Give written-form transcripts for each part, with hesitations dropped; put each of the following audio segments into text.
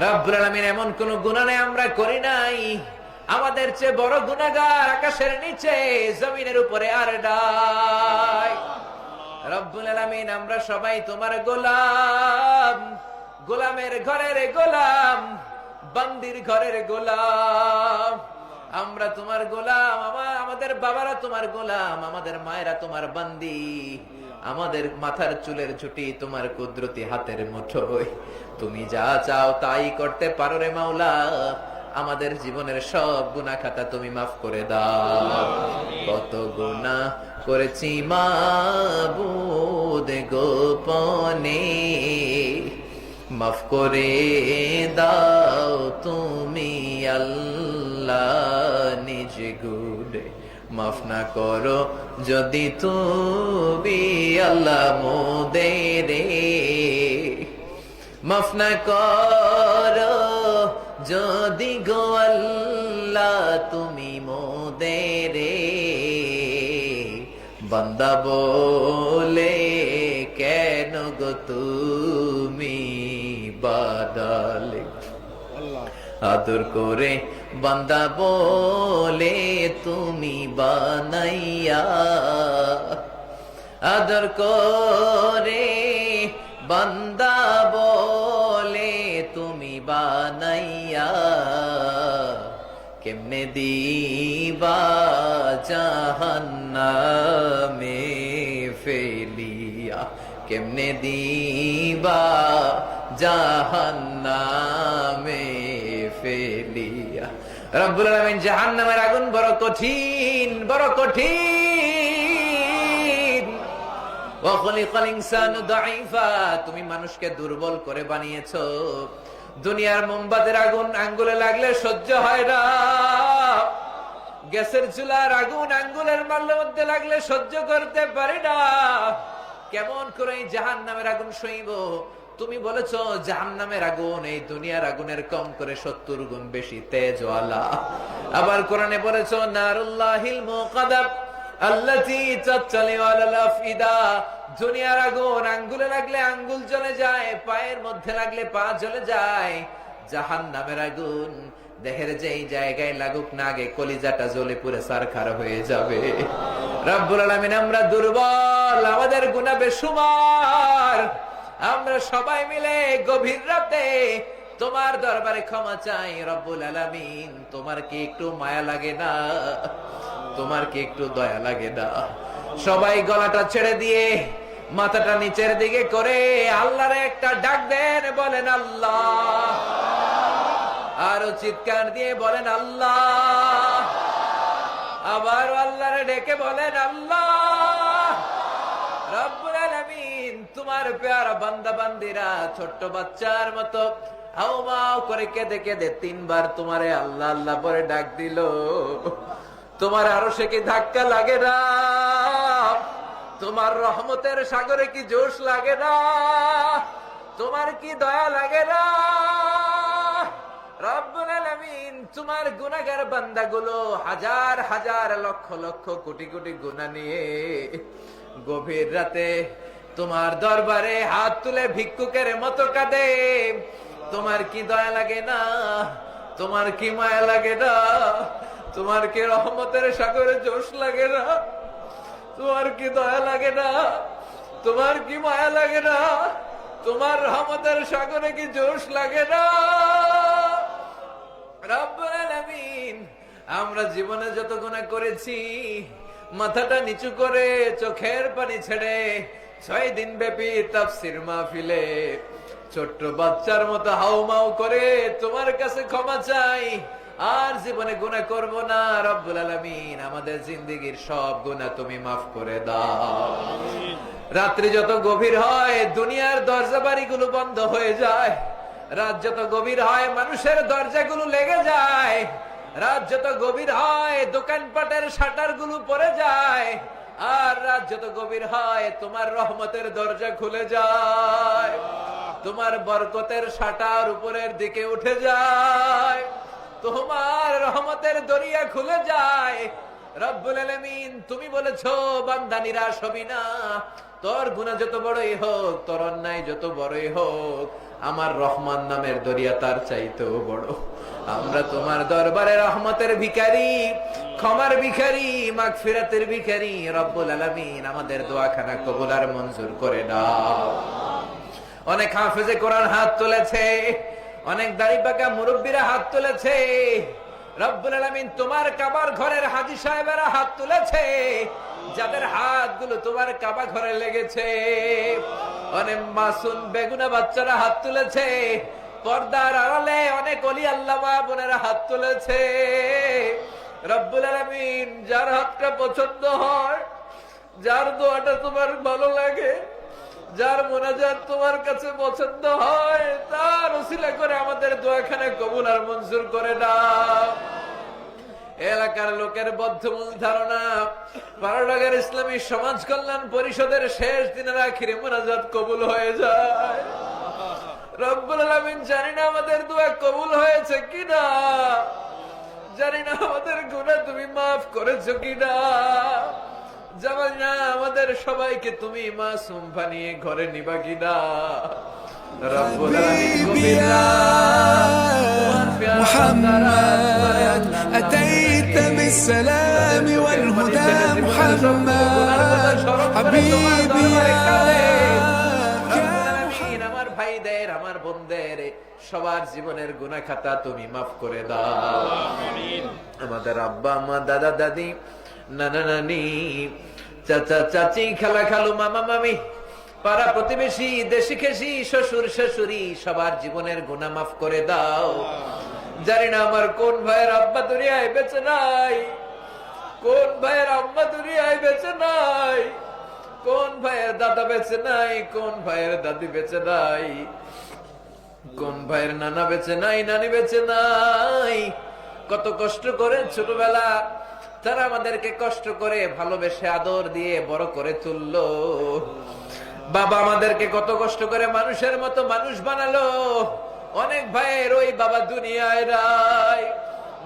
রব্বুল আলামিন এমন কোন গুনাহ নেই আমরা করি নাই আমাদের চেয়ে বড় গুনাহগার আকাশের নিচে জমিনের উপরে আর নাই। রব্বুল আলামিন আমরা সবাই তোমার গোলাম, গোলামের ঘরের গোলাম, বান্দির ঘরের গোলাম। আমরা তোমার গোলাম, আমাদের বাবারা তোমার গোলাম, আমাদের মায়েরা তোমার বান্দি। আমাদের মাথার চুলের ঝুটি তোমার কুদরতি হাতের মুঠোয়। তুমি যা চাও তাই করতে পারো রে মাওলা। আমাদের জীবনের সব গুনাহ খাতা তুমি মাফ করে দাও। কত গুনাহ করেছি মাবুদ গোপনে, মাফ করে দাও তুমি আল্লাহ নিজ গুণে। মাফ না করো যদি তুমি আল্লাহ মোদেরে, মাফ না করো যদি গো আল্লাহ তুমি মোদেরে। বান্দা বলে কেন গো তুমি বাদালে, আদর করে বান্দা বলে তুমি বানাইয়া, আদর করে বান্দা বলে তুমি বানাইয়া। কেমনে দিবা জাহান্নামে ফেলিয়া, কেমনে দিবা জাহান্নামে ফেলিয়া। রব্বুল আলামিন জাহান্নামের আগুন বড় কঠিন, বড় কঠিন। ওয়া খালিকাল ইনসানু দাঈফা, তুমি মানুষকে দুর্বল করে বানিয়েছো। দুনিয়ার মোমবাতির আগুন আঙ্গুলে লাগলে সহ্য হয় না, গ্যাসের চুলার আগুন আঙ্গুলের মধ্যে লাগলে সহ্য করতে পারি না। কেমন করে জাহান্নামের আগুন সইব? তুমি বলেছো জাহান্নামের আগুন এই দুনিয়ার আগুনের কম করে 70 গুণ বেশি তেজওয়ালা। আবার কোরআনে বলেছো নারুল্লাহিল মুকাদ্দাব আল্লাতী তাতালিউ আলাল আফইদা, দুনিয়ার আগুন আঙ্গুলে লাগলে আঙ্গুল জ্বলে যায়, পায়ের মধ্যে লাগলে পা জ্বলে যায়। জাহান্নামের আগুন দেহের যেই জায়গায় লাগুক না আগে কলিজাটা জ্বলে পুড়ে ছারখার হয়ে যাবে। রব্বুল আলামিন আমরা দুর্বল, আমাদের গুনাহ বেশুমার। আমরা সবাই মিলে গভীর রাতে তোমার দরবারে ক্ষমা চাই। রব্বুল আলামিন তোমার কি একটু মায়া লাগে না? তোমার কি একটু দয়া লাগে না? সবাই গলাটা ছেড়ে দিয়ে মাথাটা নিচের দিকে করে আল্লাহর একটা ডাক দেন, বলেন আল্লাহ। আরো চিৎকার দিয়ে বলেন আল্লাহ। আবার আল্লাহরে ডেকে বলেন আল্লাহ। রব্বুল আলামিন তোমার প্যারা বান্দা বান্দিরা ছোট্ট বাচ্চার মতো হাউমাউ করে কেঁদে কেঁদে 3 বার তোমারে আল্লাহ আল্লাহ বলে ডাক দিল। তোমার আরো সে কি ধাক্কা লাগে না? তোমার রহমতের সাগরে কি জোশ লাগে না? তোমার কি দয়া লাগে না? রব্বুল আলামিন তোমার গুনাহগার বান্দাগুলো হাজার হাজার লক্ষ লক্ষ কোটি কোটি গুনাহ নিয়ে গভীর রাতে তোমার দরবারে হাত তুলে ভিক্ষুকের মতো কাঁদে। তোমার কি দয়া লাগে না? তোমার কি মায়া লাগে না? তোমার কি রহমতের সাগরে জোশ লাগে না? তোমার কি দয়া লাগে না? তোমার কি মায়া লাগে না? তোমার রহমতের সাগরে কি জোশ লাগে না? রব্বুল আলামিন আমরা জীবনে যত গুনাহ করেছি মাথাটা নিচু করে চোখের পানি ছেড়ে 6 দিন ব্যাপী তাফসীর মাহফিলে ছোট্ট বাচ্চার মতো হাউমাউ করে তোমার কাছে ক্ষমা চাই। আর জীবনে গুনাহ করব না। রব্বুল আলামিন আমাদের জিন্দেগীর সব গুনাহ তুমি মাফ করে দাও। রাত্রি যত গভীর হয় দুনিয়ার দরজা বাড়িগুলো বন্ধ হয়ে যায়। রাত যত গভীর হয় মানুষের দরজাগুলো লেগে যায়। রাত যত গভীর হয় দোকানপাটের শাটার গুলো পড়ে যায়। আর রাত যত গভীর হয় তোমার রহমতের দরজা খুলে যায়, তোমার বরকতের শাটার উপরের দিকে উঠে যায়, তোমার রহমতের দরিয়া খুলে যায়। রব্বুল আলামিন তুমি বলেছো বান্দা নিরাশ হবি না। তোর গুনাহ যত বড়ই হোক, তোর অন্যায় যত বড়ই হোক, আমার রহমান নামের দরিয়া তার চাইতেও বড়। আমরা তোমার দরবারে রহমতের ভিখারি, ক্ষমার ভিখারি, মাগফিরাতের ভিখারি। রব্বুল আলামিন আমাদের দোয়াখানা কবুল আর মঞ্জুর করে দাও। অনেক হাফেজে কোরআন হাত তুলেছে, অনেক দাড়ি পাকা মুরব্বীরা হাত তুলেছে। রব্বুল আলামিন তোমার কাবার ঘরের হাজী সাহেবেরা হাত তুলেছে, যাদের হাতগুলো তোমার কাবা ঘরে লেগেছে। অনেক মাসুম বেগুনা বাচ্চারা হাত তুলেছে, পর্দার আড়ালে অনেক ওলি আল্লাহ মা বোনেরা হাত তুলেছে। রব্বুল আলামিন যার হাতটা পছন্দ হয়, যার দোয়াটা তোমার ভালো লাগে, যার মোনাজাত তোমার কাছে পছন্দ হয়, তার ওসিলা করে আমাদের দোয়াখানা কবুল আর মঞ্জুর করে দাও। এলাকার লোকের বদ্ধমূল ধারণা বারোডাঙ্গার ইসলামী সমাজ কল্যাণ পরিষদের শেষ দিনের আখিরে মোনাজাত কবুল হয়ে যায়। রব্বুল আলামিন জানি না আমাদের দোয়া কবুল হয়েছে কিনা, জানি না আমাদের গুনাহ তুমি মাফ করেছো কিনা, জানি না আমাদের সবাইকে তুমি মাসুম বানিয়ে ঘরে নিবা কিনা। রব্বুল আলামিন محمد أتيت بالسلام والهدى محمد حبيبي আমার ভাইদের, আমার বোনদের সবার জীবনের গুনাহ খাতা তুমি মাফ করে দাও। আমাদের আব্বা আম্মা, দাদা দাদি, নানা নানি, চাচা চাচি, খালা খালু, মামা মামি, পাড়া প্রতিবেশী, দেশি খেসি, শ্বশুর শাশুড়ি, সবার জীবনের গুনাহ মাফ করে দাও। জানি না আমার কোন ভাইয়ের আব্বা দুনিয়ায় বেঁচে নাই, কোন ভাইয়ের আম্মা দুনিয়ায় বেঁচে নাই, কোন ভাইয়ের দাদা বেঁচে নাই, কোন ভাইয়ের দাদি বেঁচে নাই, কোন ভাইয়ের নানা বেঁচে নাই, নানি বেঁচে নাই। কত কষ্ট করে ছোটবেলা তারা আমাদেরকে কষ্ট করে ভালোবেসে আদর দিয়ে বড় করে তুললো। বাবা আমাদেরকে কত কষ্ট করে মানুষের মতো মানুষ বানালো। অনেক ভাইয়ের ওই বাবা দুনিয়ায় নাই,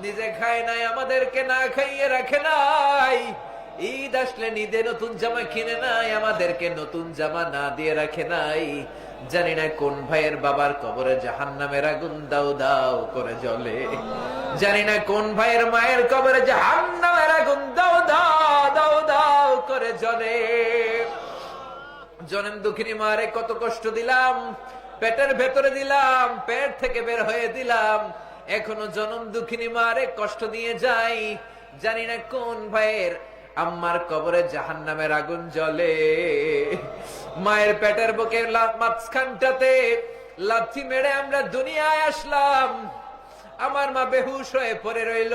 নিজে খায় নাই, আমাদেরকে না খাইয়ে রাখে নাই। ঈদ আসলে ঈদে নতুন জামা কিনে নাই, আমাদেরকে নতুন জামা না দিয়ে রাখে নাই। জানি না কোন ভাইয়ের বাবার কবরে জাহান্নামের আগুন দাও দাও করে জ্বলে, জানি না কোন ভাইয়ের মায়ের কবরে জাহান্নামের আগুন দাও দাও দাও দাও করে জ্বলে। জনম দুঃখিনী মারে কত কষ্ট দিলাম, পেটের ভেতরে দিলাম, পেট থেকে বের হয়ে দিলাম, এখনো জনম দুঃখিনী মারে কষ্ট দিয়ে যাই। জানি না কোন ভাইয়ের আম্মার কবরে জাহান্নামের আগুন জ্বলে। মায়ের পেটের বুকের মাঝখানটাতে লাথি মেরে আমরা দুনিয়ায় আসলাম, আমার মা বেহুশ হয়ে পড়ে রইল।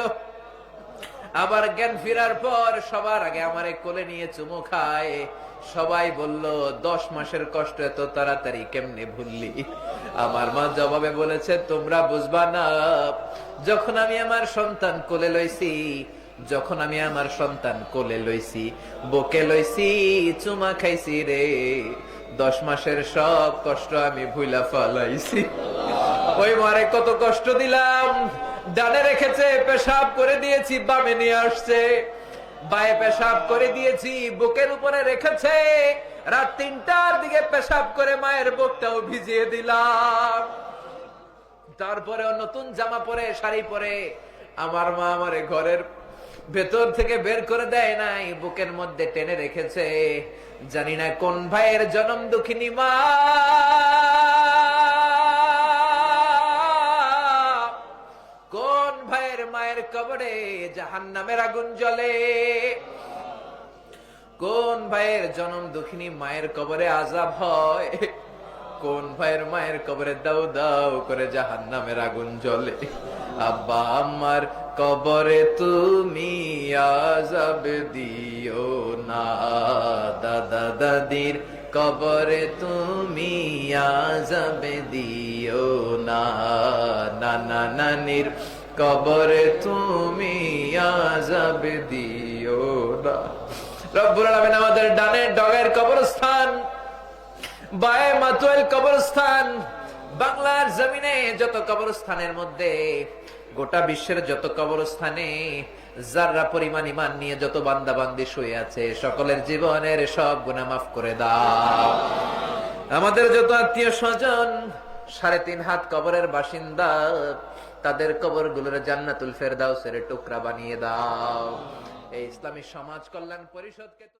আবার জ্ঞান ফেরার পর সবার আগে আমারে কোলে নিয়ে চুমু খায়। সবাই বলল 10 মাসের কষ্ট এত তাড়াতাড়ি কেমনে ভুললি? আমার মা জবাবে বলেছে, তোমরা বুঝবা না, যখন আমি আমার সন্তান কোলে লইছি, যখন আমি আমার সন্তান কোলে লইছি, বুকে লইছি, চুমা খাইছি রে, 10 মাসের সব কষ্ট আমি ভুলা ফালাইছি। ওই মারে কত কষ্ট দিলাম, ডানে রেখেছে, পেশাব করে দিয়েছি, বামে নিয়ে আসছে, বায়ে পেশাব করে দিয়েছি, বুকের উপরে রেখেছে, রাত 3টার দিকে পেশাব করে মায়ের বুকটাও ভিজিয়ে দিলাম। তারপরে নতুন জামা পরে, শাড়ি পরে আমার মা আমারে ঘরের ভেতর থেকে বের করে দেয় নাই, বুকের মধ্যে টেনে রেখেছে। জানি না কোন ভাইয়ের জনম দুঃখিনী মা কোন ভাইয়ের মায়ের কবরে জাহান্নামের আগুন জ্বলে, কোন ভাইয়ের জনম দুঃখিনী মায়ের কবরে আযাব হয়, কোন ভাইয়ের মায়ের কবরে দাও দাও করে জাহান্নামের আগুন জ্বলে। আব্বা আম্মার কবরে তুমি আযাব দিও না, দাদা দাদির কবরে তুমি আযাব দিও না, নানা নানির কবরে তুমি আযাব দিও না। রব্বুল আলামিন আমাদের ডানের ডগের কবরস্থান, বায়ে মাতুয়েল কবরস্থান, বাংলার জমিনে যত কবরস্থানের মধ্যে, গোটা বিশ্বের যত কবরস্থানে যারা পরিমাণ ঈমান নিয়ে যত বান্দা বান্দি শুয়ে আছে, সকলের জীবনের সব গুনাহ মাফ করে দাও। আমাদের যত আত্মীয় স্বজন 3.5 হাত কবরের বাসিন্দা, তাদের কবরগুলোর জান্নাতুল ফেরদাউসের টুকরা বানিয়ে দাও। এই ইসলামী সমাজ কল্যাণ পরিষদকে